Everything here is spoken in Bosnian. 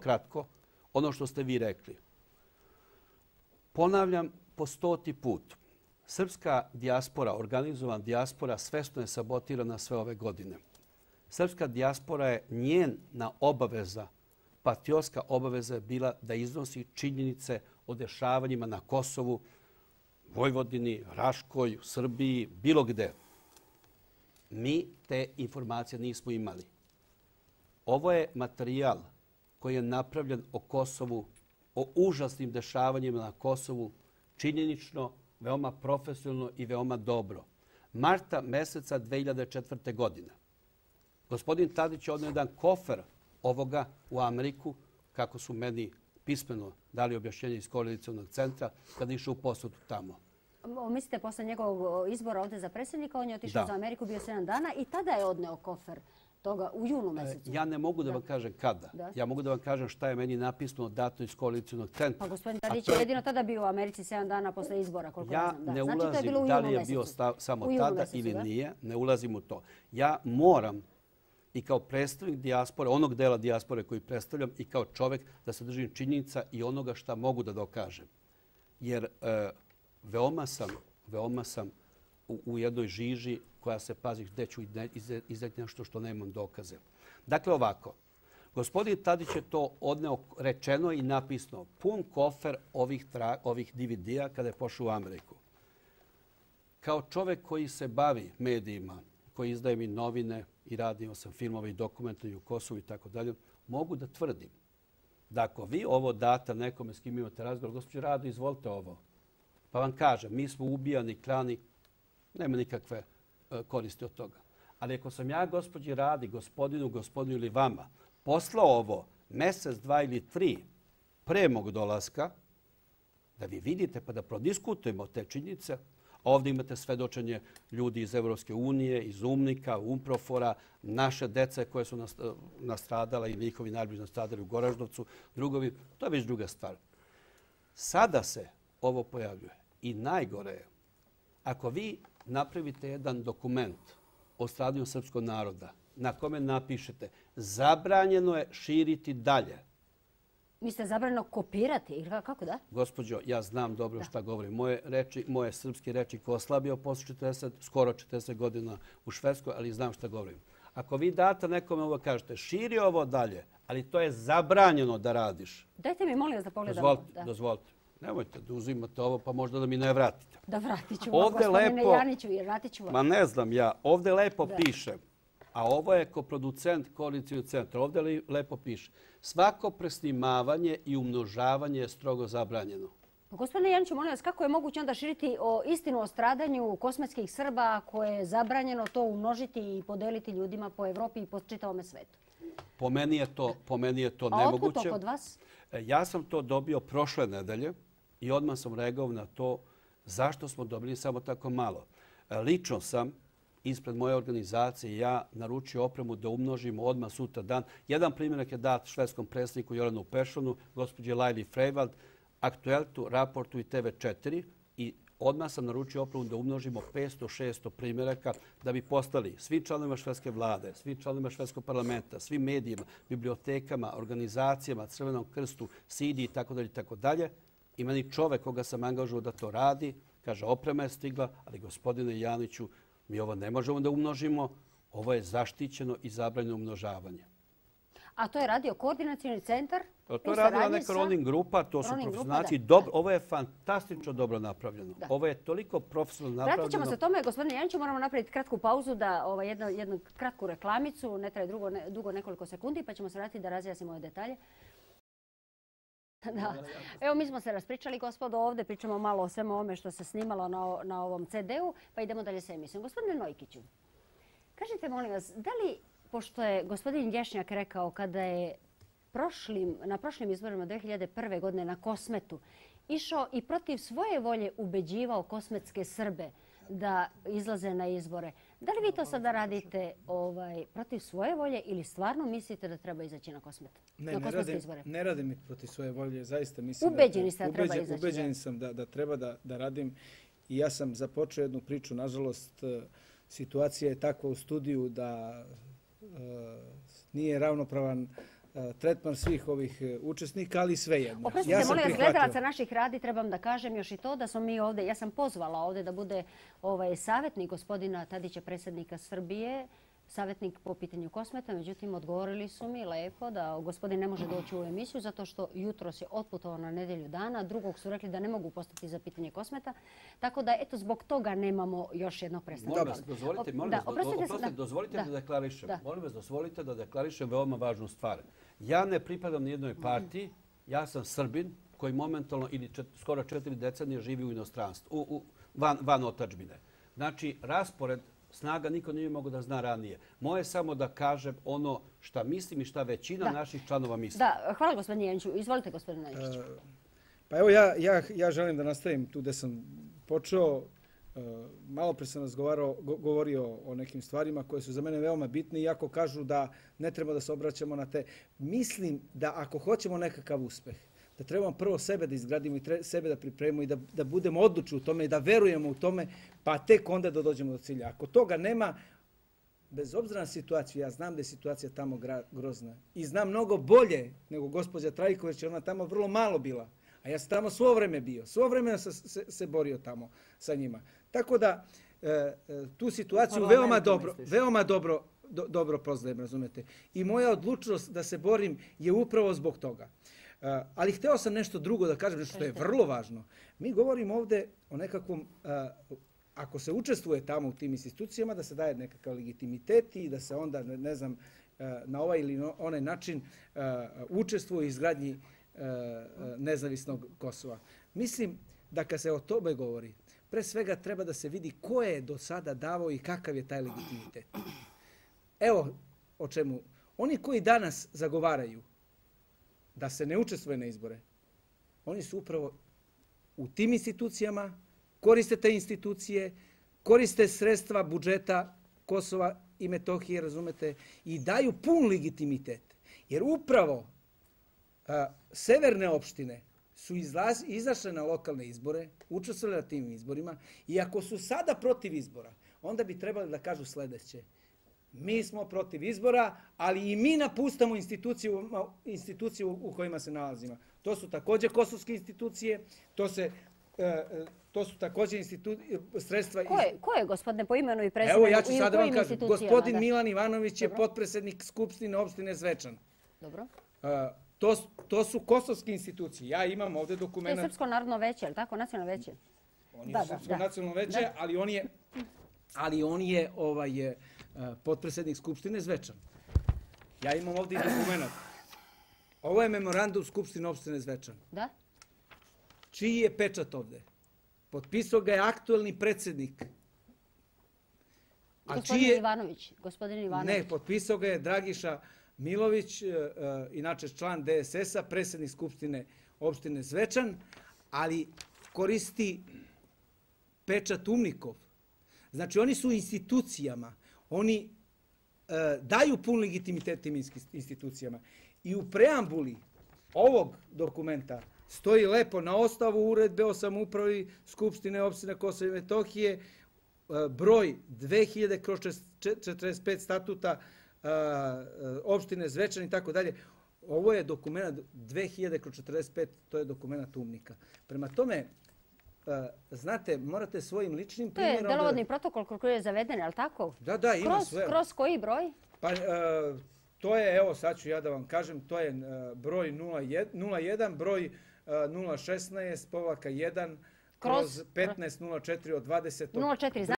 kratko ono što ste vi rekli. Ponavljam po 100. put. Srpska dijaspora, organizovana dijaspora, svesno je sabotirana sve ove godine. Srpska dijaspora je njena obaveza, patriotska obaveza je bila da iznosi činjenice o dešavanjima na Kosovu, Vojvodini, Raškoj, Srbiji, bilo gde. Mi te informacije nismo imali. Ovo je materijal koji je napravljen o Kosovu, o užasnim dešavanjima na Kosovu, činjenično, veoma profesionalno i veoma dobro. Marta meseca 2004. godine. Gospodin Tadić je odneo jedan kofer ovoga u Ameriku, kako su meni pismeno dali objašnjenje iz Koordinacionog centra, kada je išao u posetu tamo. Mislite, posle njegovog izbora ovdje za predsjednika, on je otišao za Ameriku, bio 7 dana i tada je odneo kofer toga u junu mesecu. Ja ne mogu da vam kažem kada. Ja mogu da vam kažem šta je meni napisano dato iz Koordinacionog centra. Pa gospodin Tadić je jedino tada bio u Americi 7 dana posle izbora. Ja ne ulazim da li je bio samo tada ili nije. Ne ulazim u to. Ja moram i kao predstavnik dijaspore, onog dela dijaspore koji predstavljam i kao čovjek da se držim činjenica i onoga šta mogu da dokažem. Jer veoma sam u jednoj žiži koja se pazi gde ću izdati nešto što nemam dokaze. Dakle, ovako. Gospodin Tadić je to odneo rečeno i napisano. Pun kofer ovih DVD-a kada je pošao u Ameriku. Kao čovjek koji se bavi medijima, koji izdaje mi novine i radio sam filmove i dokumente u Kosovu i tako dalje, mogu da tvrdim da ako vi ovo date nekome s kim imate razgovor, gospođo Rado, izvolite ovo. Pa vam kažem, mi smo ubijani, klani, nema nikakve koristi od toga. Ali ako sam ja gospođi Radi, gospodinu ili vama poslao ovo mjesec, 2 ili 3 pre mog dolaska, da vi vidite pa da prodiskutujemo te činjenice. Ovdje imate svedočenje ljudi iz Evropske unije, iz UMNIK-a, UMPROFOR-a, naše dece koje su nastradala i njihovi najbliži nastradali u Goraždovcu, drugovi. To je već druga stvar. Sada se ovo pojavljuje. I najgore je, ako vi napravite jedan dokument o stradanju srpskog naroda na kome napišete zabranjeno je širiti dalje. Mislite zabranjeno kopirati ili kako da? Gospođo, ja znam dobro šta govorim. Moje srpske reči ko oslabio posle skoro 40 godina u Švedskoj, ali znam šta govorim. Ako vi date nekome ovo kažete, širi ovo dalje, ali to je zabranjeno da radiš. Dajte mi, molim vas da pogledamo. Dozvolite. Nemojte da uzimate ovo, pa možda da mi ne vratite. Da vratit ću vam, gospodine Janiću, jer vratit ću vam. Ma ne znam ja. Ovdje lepo piše, a ovo je koproducent Koordinacionog centra, ovdje lepo piše. Svako presnimavanje i umnožavanje je strogo zabranjeno. Gospodine Janiću, molim vas, kako je moguće onda širiti istinu o stradanju kosmetskih Srba koje je zabranjeno to umnožiti i podeliti ljudima po Evropi i po čitavom svetu? Po meni je to nemoguće. A otkud to kod vas? Ja sam to dobio prošle nedelje i odmah sam reagovao na to zašto smo dobili samo tako malo. Lično sam ispred moje organizacije ja naručio opremu da umnožimo odmah sutra dan. Jedan primjerak je dat švedskom predsjedniku Joranu Pešonu, gospođi Lajli Frejvald, Aktueltu, Raportu i TV4 i odmah sam naručio opremu da umnožimo 500-600 primjeraka da bi postali svi članovima švedske vlade, svi članovima švedskog parlamenta, svim medijima, bibliotekama, organizacijama, Crvenom krstu, SIDI itd. I meni čovek koga sam angažovao da to radi, kaže oprema je stigla, ali gospodine Janiću, mi ovo ne možemo da umnožimo, ovo je zaštićeno i zabranjeno umnožavanje. A to je radio Koordinacioni centar? To je radila neka Ronin grupa, to su profesionalci. Ovo je fantastično dobro napravljeno. Ovo je toliko profesionalno napravljeno. Vratit ćemo se tome, gospodine Janiću, moramo napraviti kratku pauzu, jednu kratku reklamicu, ne traje dugo nekoliko sekundi, pa ćemo se vratiti da razjasnimo ove detalje. Evo, mi smo se raspričali, gospodo, ovdje pričamo malo o svemu ovome što se snimalo na ovom CD-u, pa idemo dalje sa emisijom. Gospodine Nojkiću, kažite, molim vas, da li, pošto je gospodin Lješnjak rekao kada je na prošlim izborima 2001. godine na Kosmetu išao i protiv svoje volje ubeđivao kosmetske Srbe da izlaze na izbore. Da li vi to sada radite protiv svoje volje ili stvarno mislite da treba izaći na Kosmet? Ne radim ih protiv svoje volje. Zaista mislim ubeđeni ste da treba izaći. Ubeđeni sam da treba da radim i ja sam započeo jednu priču. Nažalost, situacija je takva u studiju da nije ravnopravan tretman svih ovih učesnika, ali svejedno. Oprostite, molim vas, gledalaca naših radi, trebam da kažem još i to da smo mi ovdje, ja sam pozvala ovdje da bude savjetnik gospodina Tadića, predsjednika Srbije, savjetnik po pitanju Kosmeta, međutim odgovorili su mi lepo da gospodin ne može doći u emisiju zato što jutros je otputovao na nedjelju dana, drugog su rekli da ne mogu postati za pitanje Kosmeta, tako da eto zbog toga nemamo još jednog predstavnika. Dozvolite da deklarišem. Molim vas, dozvolite da deklarišem veoma važnu stvar. Ja ne pripadam nijednoj partiji, ja sam Srbin koji momentalno ili skoro 4 decenije živi u inostranstvu, van otadžbine. Znači, raspored snaga niko nije mogo da zna ranije. Moje samo da kažem ono šta mislim i šta većina naših članova misli. Da, hvala gospodine Janiću. Izvolite gospodine Najčić. Pa evo ja želim da nastavim tu gde sam počeo. Malo pre sam govorio o nekim stvarima koje su za mene veoma bitne, iako kažu da ne treba da se obraćamo na te. Mislim da ako hoćemo nekakav uspeh, da trebamo prvo sebe da izgradimo i sebe da pripremimo i da budemo odlučni u tome i da verujemo u tome, pa tek onda da dođemo do cilja. Ako toga nema, bez obzira na situaciju, ja znam da je situacija tamo grozna i znam mnogo bolje nego gospođa Trajković, ona tamo vrlo malo bila, a ja sam tamo svo vreme bio, svo vreme se borio tamo sa njima. Tako da tu situaciju veoma dobro poznajem, razumete. I moja odlučnost da se borim je upravo zbog toga. Ali hteo sam nešto drugo da kažem, nešto što je vrlo važno. Mi govorimo ovde o nekakvom, ako se učestvuje tamo u tim institucijama, da se daje nekakav legitimitet i da se onda, ne znam, na ovaj ili onaj način učestvuje u izgradnji nezavisnog Kosova. Mislim da kad se o tome govori, pre svega treba da se vidi ko je do sada davao i kakav je taj legitimitet. Evo o čemu. Oni koji danas zagovaraju da se ne učestvuje na izbore, oni su upravo u tim institucijama, koriste te institucije, koriste sredstva budžeta Kosova i Metohije, razumete, i daju pun legitimitet. Jer upravo severne opštine su izašle na lokalne izbore, učestvovali na tim izborima i ako su sada protiv izbora, onda bi trebali da kažu sledeće. Mi smo protiv izbora, ali i mi napuštamo institucije u kojima se nalazimo. To su također kosovske institucije, to su također sredstva... Ko je, gospodine, po imenu i prezimenu? Evo, ja ću sad da vam kažem. Gospodin Milan Ivanović je potpredsjednik Skupštine opštine Zvečan. Dobro. To su kosovske institucije. Ja imam ovdje dokumenta... To je Srpsko narodno veće, je li tako? Nacionalno veće? On je Srpsko nacionalno veće, ali on je potpredsjednik Skupštine Zvečan. Ja imam ovdje i dokument. Ovo je memorandum Skupštine opštine Zvečan. Da? Čiji je pečat ovdje? Potpisao ga je aktuelni predsjednik. Gospodin Ivanović. Ne, potpisao ga je Dragiša Milović, inače član DSS-a, predsjednik Skupštine opštine Zvečan, ali koristi pečat UMNIKov. Znači, oni su institucijama, oni daju pun legitimitet tim institucijama. I u preambuli ovog dokumenta stoji lepo na osnovu uredbe o samoupravi Skupštine opštine Kosova i Metohije, broj 2000/45 statuta opštine Zvečan i tako dalje. Ovo je dokument 2000/45, to je dokument UMNIK-a. Prema tome, znate, morate svojim ličnim primjerom... To je delovodni protokol koji je zaveden, je li tako? Da, ima sve. Kroz koji broj? Pa, to je, evo sad ću ja da vam kažem, to je broj 01, broj 016/1 kroz 1504 od 20. 04,